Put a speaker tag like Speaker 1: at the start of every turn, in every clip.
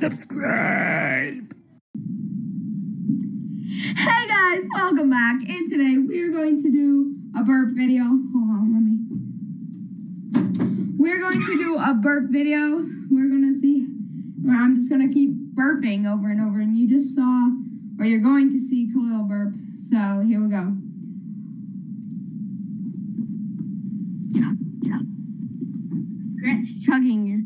Speaker 1: subscribe.
Speaker 2: Hey guys, welcome back. And today we're going to do a burp video. Hold on, We're going to do a burp video. We're going to see, I'm just going to keep burping over and over. And you just saw, or you're going to see Khalil burp. So here we go.
Speaker 3: Chug, chug. Grant's chugging.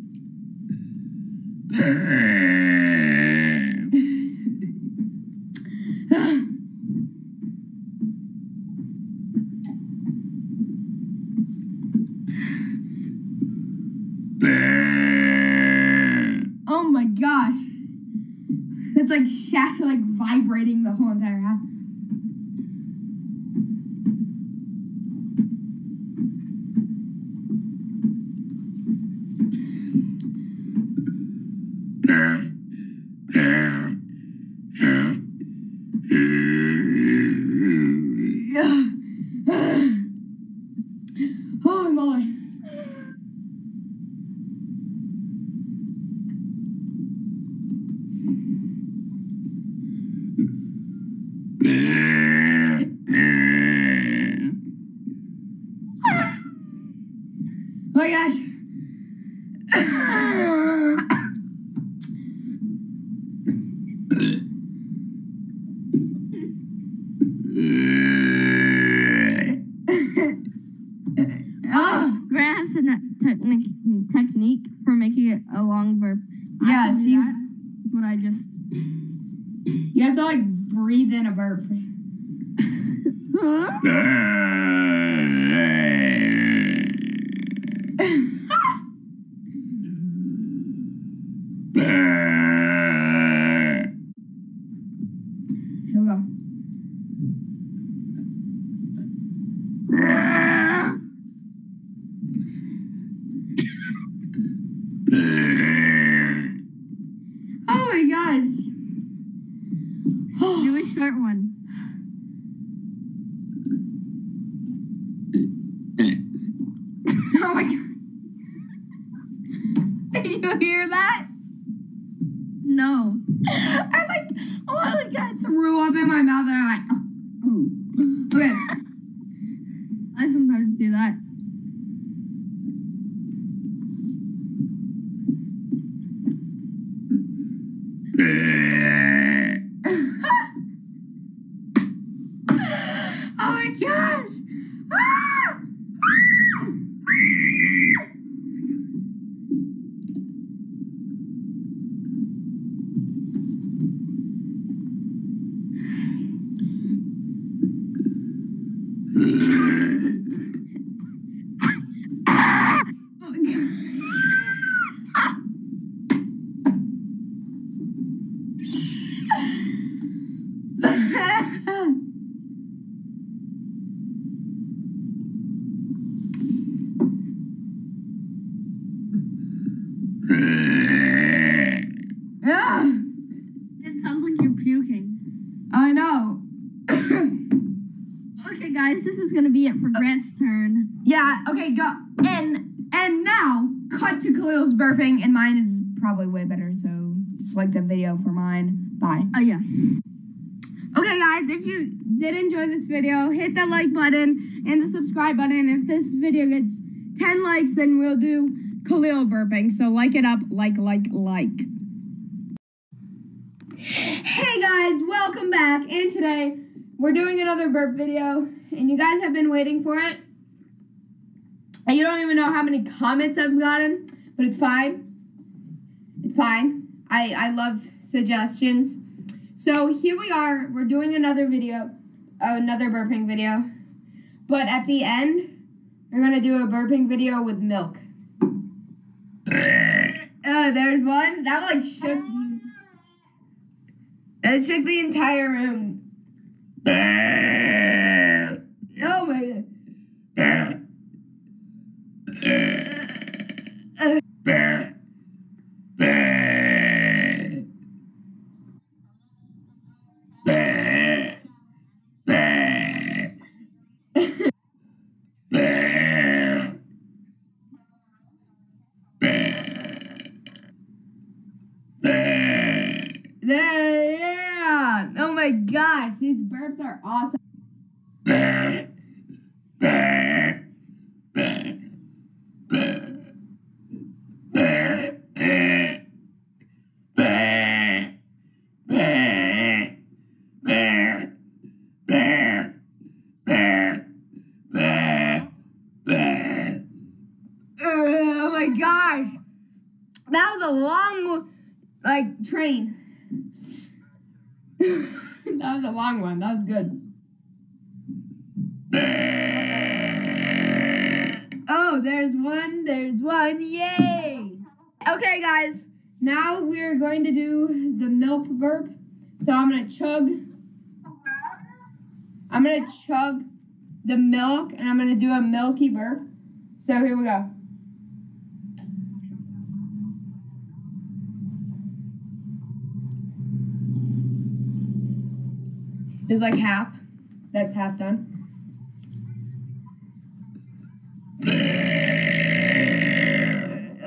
Speaker 2: Oh my gosh. It's like like vibrating the whole entire house. Holy moly. Oh my gosh.
Speaker 3: Grant has a technique for making it a long burp.
Speaker 2: Yes, you have to like breathe in a burp. Here we go. Oh my gosh.
Speaker 3: Do a short one.
Speaker 2: Oh my god. Did you hear that?
Speaker 3: No.
Speaker 2: I threw up in my mouth and I'm like, oh. Okay.
Speaker 3: I sometimes do that.
Speaker 2: Oh my gosh.
Speaker 3: It sounds like you're puking.
Speaker 2: I know.
Speaker 3: Okay, guys, this is gonna be it for Grant's turn.
Speaker 2: Yeah, okay, go. And now, cut to Khalil's burping, and mine is probably way better, so just like the video for mine. Bye.
Speaker 3: Oh, yeah.
Speaker 2: Okay, guys, if you did enjoy this video, hit that like button and the subscribe button. If this video gets 10 likes, then we'll do Khalil burping, so like it up, like. Hey guys, welcome back, and today we're doing another burp video, and you guys have been waiting for it. And you don't even know how many comments I've gotten, but it's fine. It's fine. I love suggestions. So here we are. We're doing another video, another burping video. But at the end, we're going to do a burping video with milk. There's one. That like shook. That shook the entire room. Oh my god. There, yeah. Oh my gosh, these burps are awesome. Oh my gosh. That was a long, train. That was a long one. That was good. Oh, there's one. There's one. Yay. Okay, guys. Now we're going to do the milk burp. So I'm going to chug the milk, and I'm going to do a milky burp. So here we go. There's like half. That's half done.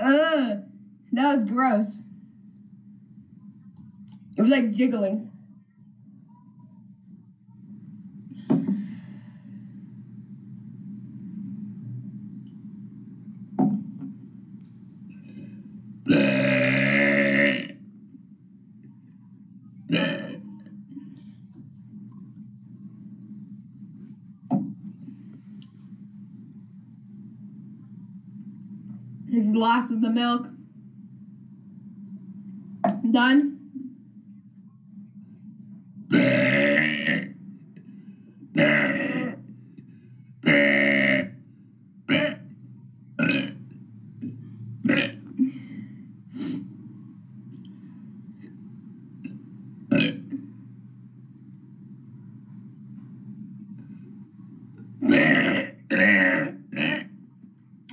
Speaker 2: Ugh, that was gross. It was like jiggling. He's lost with the milk. Done.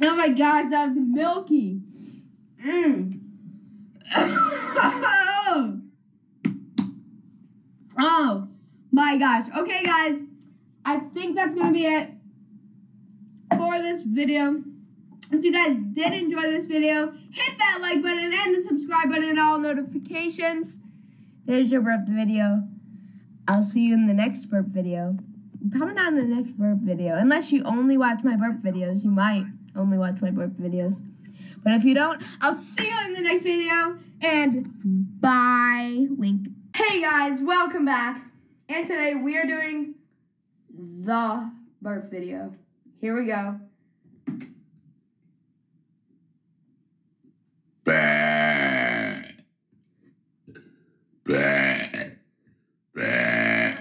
Speaker 2: Oh my gosh, that was milky. Oh my gosh. Okay, guys. I think that's going to be it for this video. If you guys did enjoy this video, hit that like button and the subscribe button and all notifications. There's your burp video. I'll see you in the next burp video. Probably not in the next burp video. Unless you only watch my burp videos. You might only watch my burp videos. But if you don't, I'll see you in the next video. And bye. Wink. Hey guys, welcome back. And today we are doing the burp video. Here we go.
Speaker 1: Bah. Bah. Bah.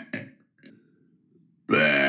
Speaker 1: Bah.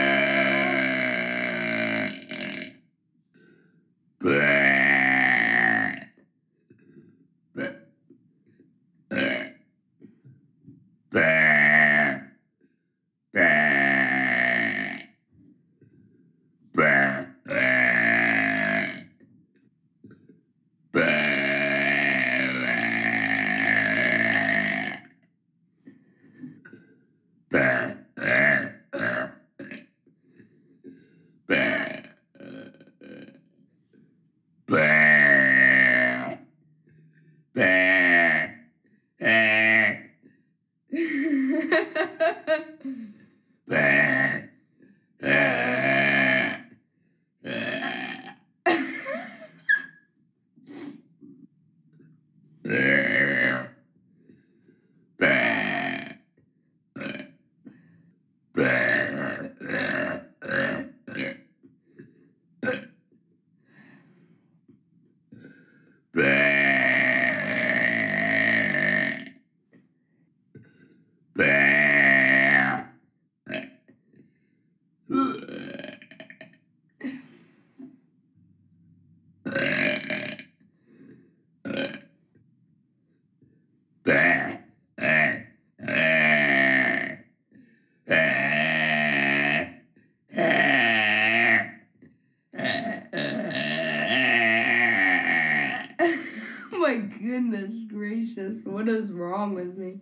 Speaker 2: My goodness gracious, what is wrong with me?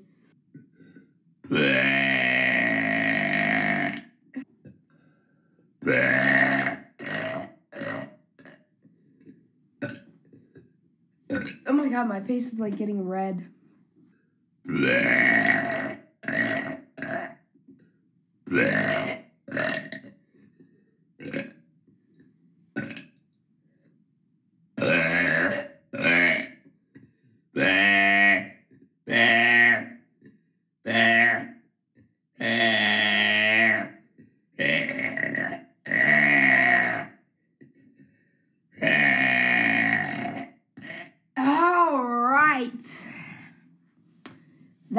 Speaker 2: Oh my god, my face is like getting red.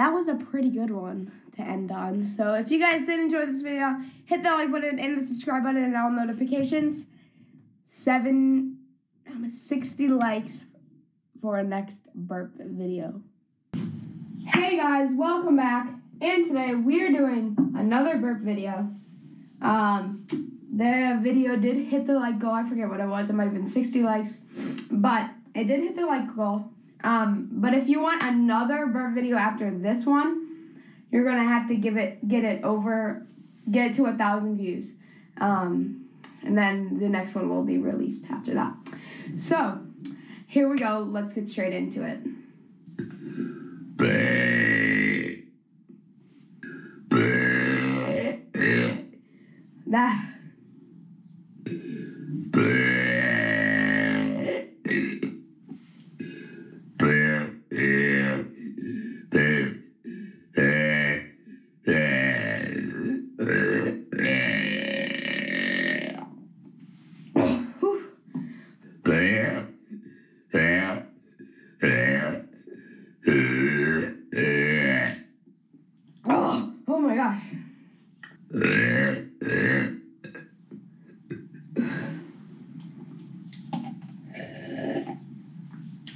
Speaker 2: that was a pretty good one to end on. So if you guys did enjoy this video, hit that like button and the subscribe button and all notifications. 60 likes for our next burp video. Hey guys, welcome back. And today we are doing another burp video. The video did hit the like goal. I forget what it was. It might have been 60 likes, but it did hit the like goal. But if you want another burp video after this one, you're gonna have to get it to 1,000 views. And then the next one will be released after that. So here we go. Let's get straight into it. That. Oh my gosh.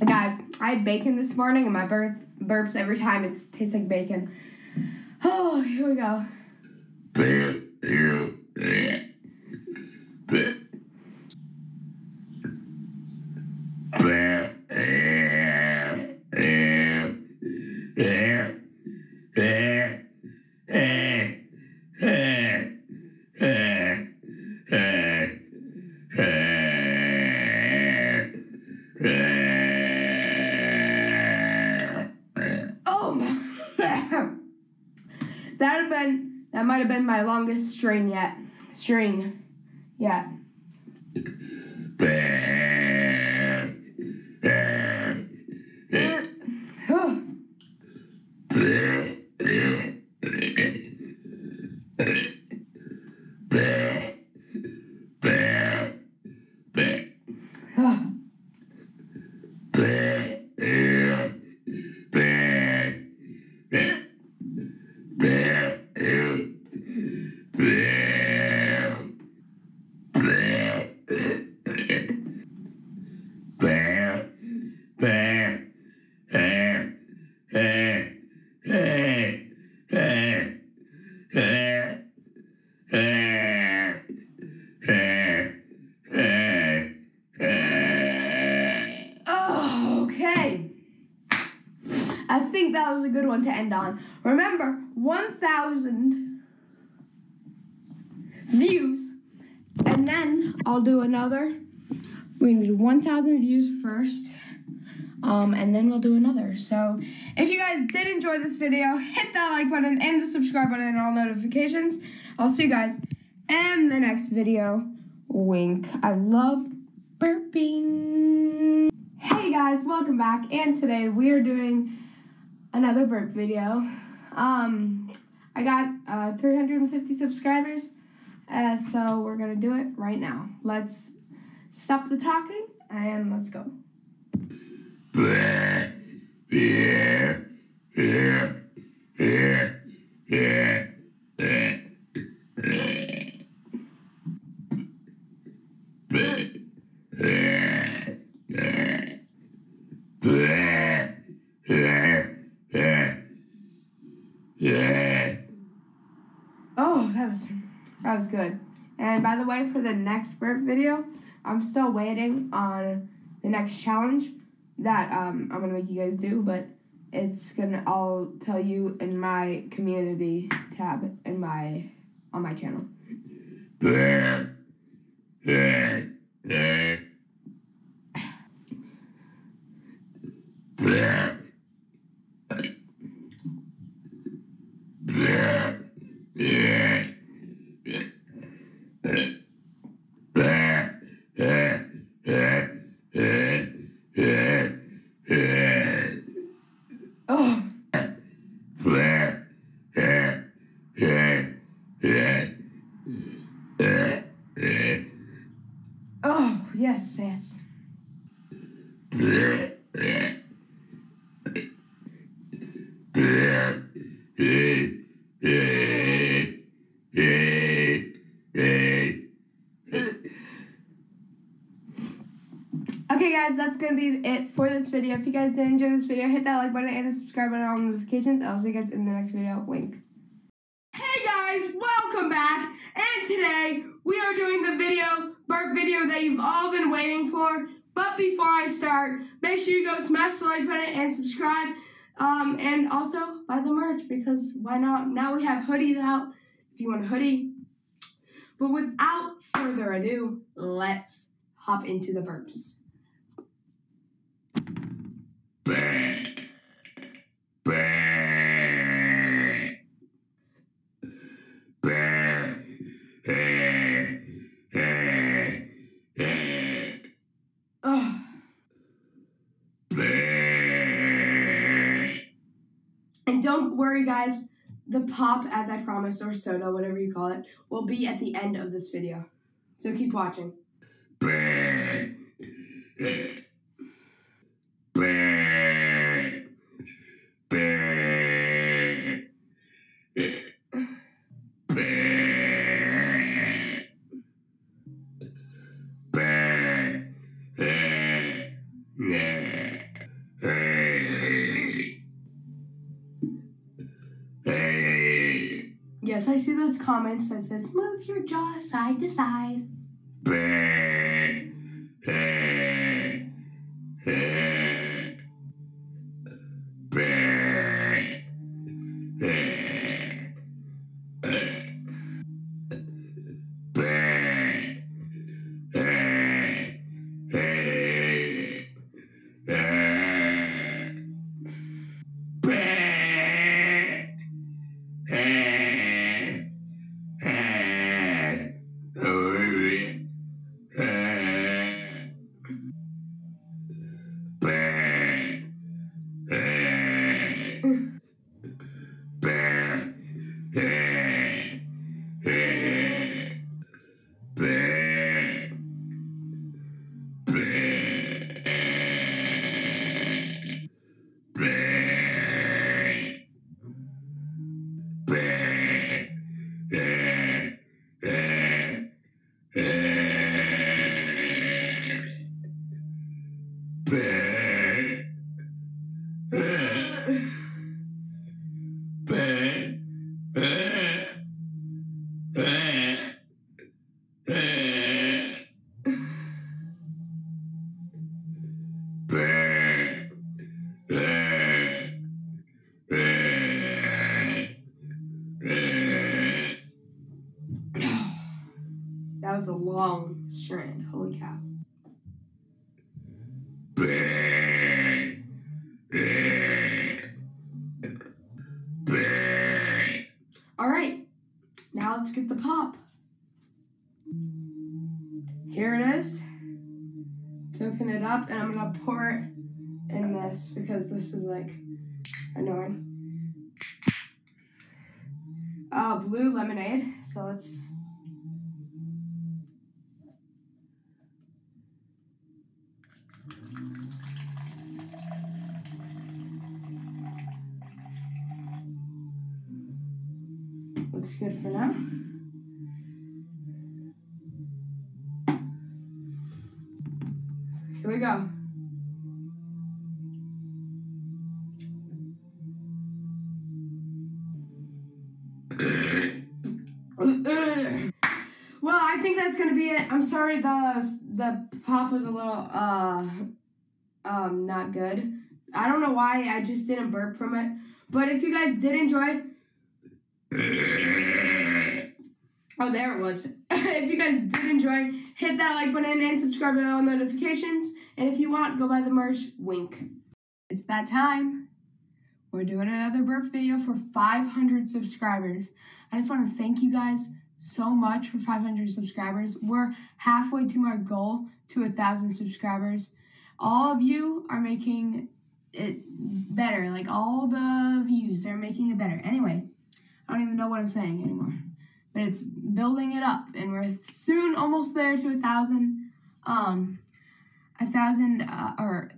Speaker 2: Guys, I had bacon this morning and my burps every time it tastes like bacon. Oh, here we go. That might have been my longest string yet. Okay. I think that was a good one to end on. Remember, 1,000 views, and then I'll do another. We need 1,000 views first, and then we'll do another. So if you guys did enjoy this video, hit that like button and the subscribe button and all notifications. I'll see you guys in the next video. Wink. I love burping. Hey guys, welcome back, and today we are doing another burp video. I got 350 subscribers, so we're gonna do it right now. Let's stop the talking and let's go. Oh, that was good. And by the way, for the next burp video, I'm still waiting on the next challenge that I'm gonna make you guys do, but I'll tell you in my community tab on my channel. guys, that's going to be it for this video. If you guys did enjoy this video, hit that like button and the subscribe button on notifications. I'll see you guys in the next video. Wink. Hey guys, welcome back. And today, we are doing the burp video that you've all been waiting for. But before I start, make sure you go smash the like button and subscribe. And also buy the merch, because why not? Now we have hoodies out if you want a hoodie. But without further ado, let's hop into the burps. And don't worry, guys, the pop, as I promised, or soda, whatever you call it, will be at the end of this video. So keep watching. Yes, I see those comments that says, move your jaw side to side. That was a long strand. Holy cow. All right, now let's get the pop. Here it is. Let's open it up, and I'm gonna pour it in this because this is like annoying. Blue lemonade. So let's. Looks good for now. Here we go. Well, I think that's gonna be it. I'm sorry the pop was a little not good. I don't know why, I just didn't burp from it. But if you guys did enjoy, oh, there it was. If you guys did enjoy, hit that like button and subscribe button on notifications. And if you want, go buy the merch. Wink. It's that time. We're doing another burp video for 500 subscribers. I just want to thank you guys so much for 500 subscribers. We're halfway to our goal to 1,000 subscribers. All of you are making it better. Like, all the views are making it better. Anyway, I don't even know what I'm saying anymore. But it's building it up, and we're soon almost there to 1,000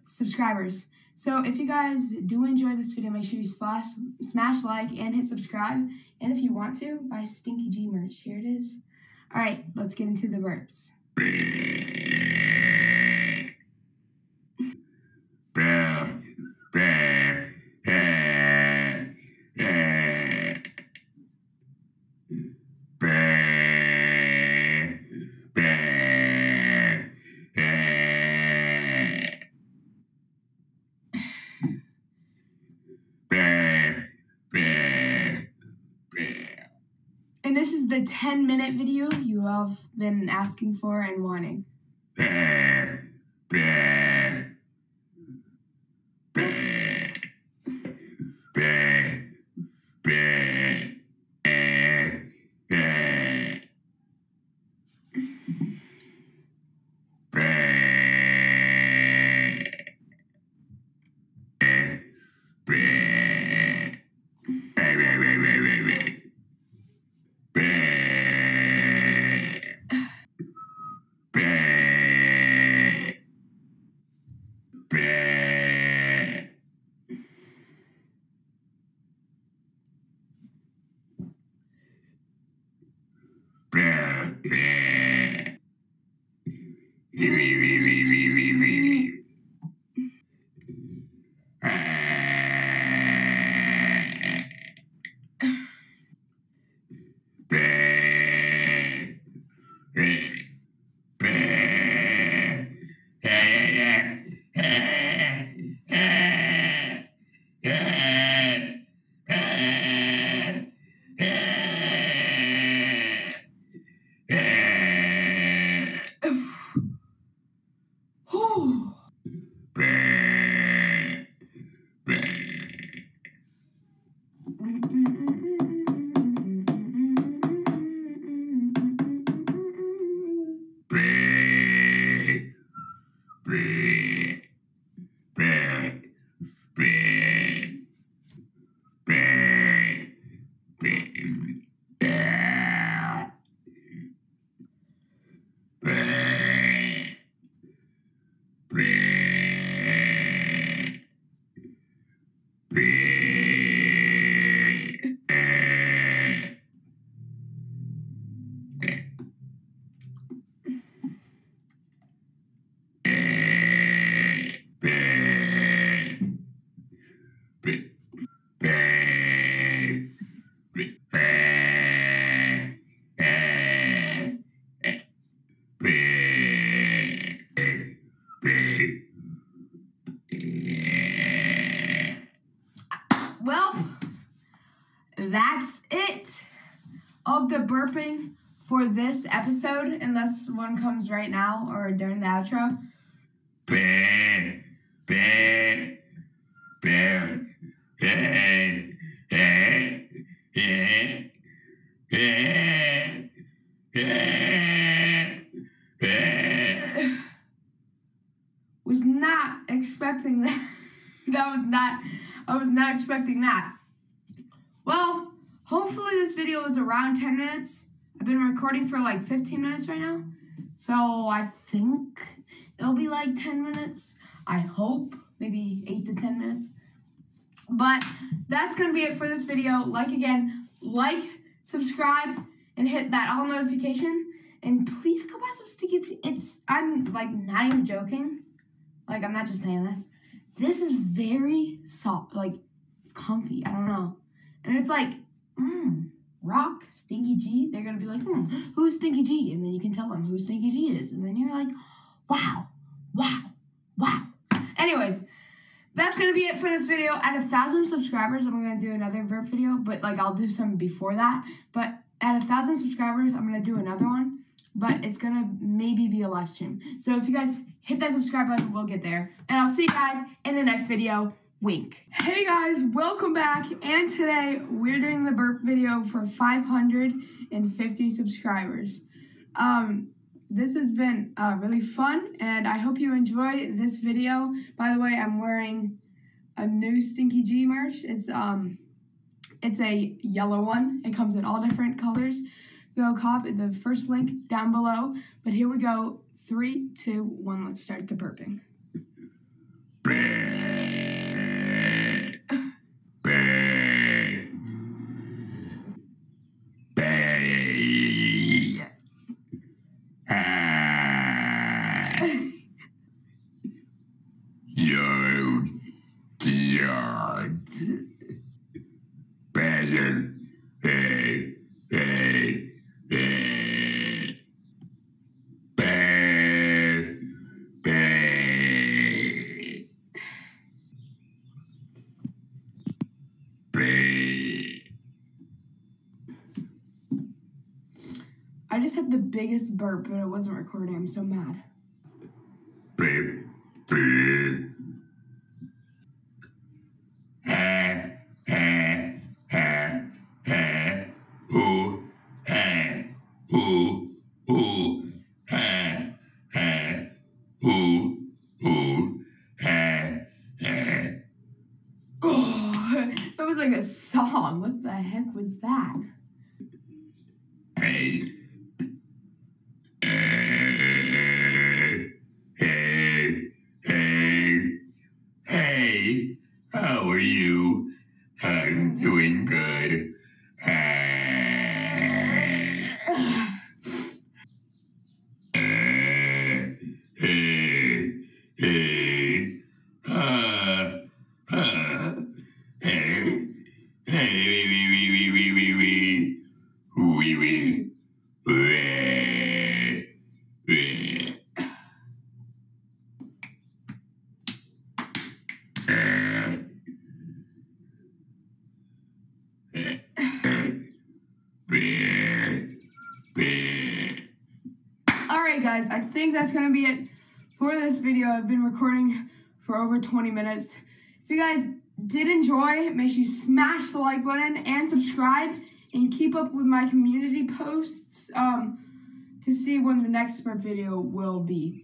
Speaker 2: subscribers. So if you guys do enjoy this video, make sure you smash like and hit subscribe. And if you want to, buy Stinky G merch. Here it is. All right, let's get into the burps. is the 10-minute video you have been asking for and wanting. Well, that's it of the burping for this episode, unless one comes right now or during the outro. Was not expecting that. I was not expecting that. Well, hopefully this video is around 10 minutes. I've been recording for like 15 minutes right now. So I think it'll be like 10 minutes. I hope maybe 8 to 10 minutes. But that's going to be it for this video. Like, subscribe, and hit that all notification. And please go buy some Stinky. I'm like not even joking. Like, I'm not just saying this. This is very soft, like comfy. I don't know. And it's like, rock, Stinky G. They're going to be like, who's Stinky G? And then you can tell them who Stinky G is. And then you're like, wow. Anyways, that's going to be it for this video. At 1,000 subscribers, I'm going to do another burp video. But, like, I'll do some before that. But at 1,000 subscribers, I'm going to do another one. But it's going to maybe be a live stream. So if you guys hit that subscribe button, we'll get there. And I'll see you guys in the next video. Wink. Hey guys, welcome back. And today we're doing the burp video for 550 subscribers. This has been really fun, and I hope you enjoy this video. By the way, I'm wearing a new Stinky G merch. It's a yellow one. It comes in all different colors. Go cop the first link down below. But here we go. 3, 2, 1. Let's start the burping. I just had the biggest burp, but it wasn't recording. I'm so mad.
Speaker 1: Beep, beep. Ha, ha, ha, ha. Ooh, ha, ooh, ooh, ha, ha, ooh, ooh, ha, ha.
Speaker 2: Oh, that was like a song. What the heck was that?
Speaker 1: Hey. Hey, how are you? I'm doing good.
Speaker 2: Alright guys, I think that's going to be it for this video. I've been recording for over 20 minutes. If you guys did enjoy, make sure you smash the like button and subscribe and keep up with my community posts to see when the next Burp video will be.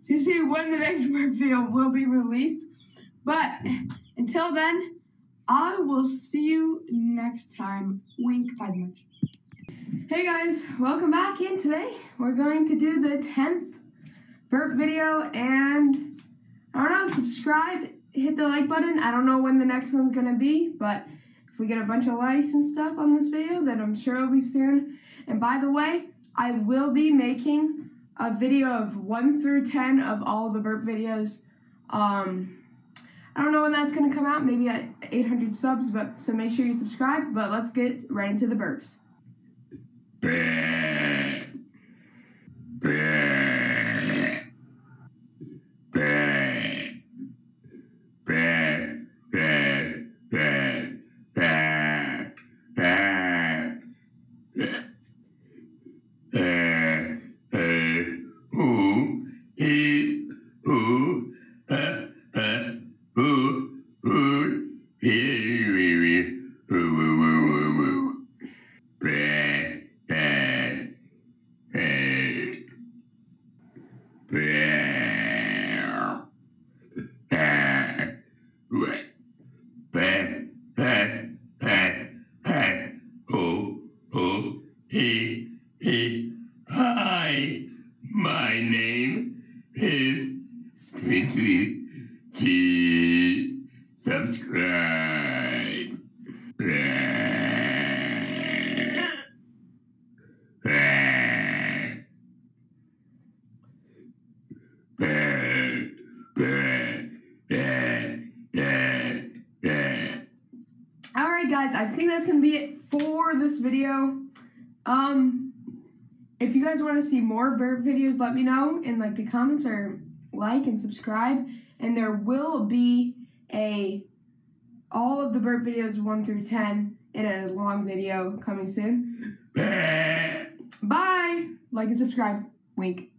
Speaker 2: To see when the next Burp video will be released. But until then, I will see you next time. Wink, bye much. Hey guys, welcome back, and today we're going to do the 10th burp video, and I don't know, subscribe, hit the like button. I don't know when the next one's gonna be, but if we get a bunch of likes and stuff on this video, then I'm sure it'll be soon. And by the way, I will be making a video of 1 through 10 of all the burp videos. I don't know when that's gonna come out, maybe at 800 subs, but so make sure you subscribe, but let's get right into the burps. Hi, my name is Stinky G. Subscribe. Alright guys, I think that's going to be it for this video. If you guys want to see more burp videos, let me know in like the comments, or like and subscribe. And there will be all of the burp videos 1 through 10 in a long video coming soon. Bye! Like and subscribe. Wink.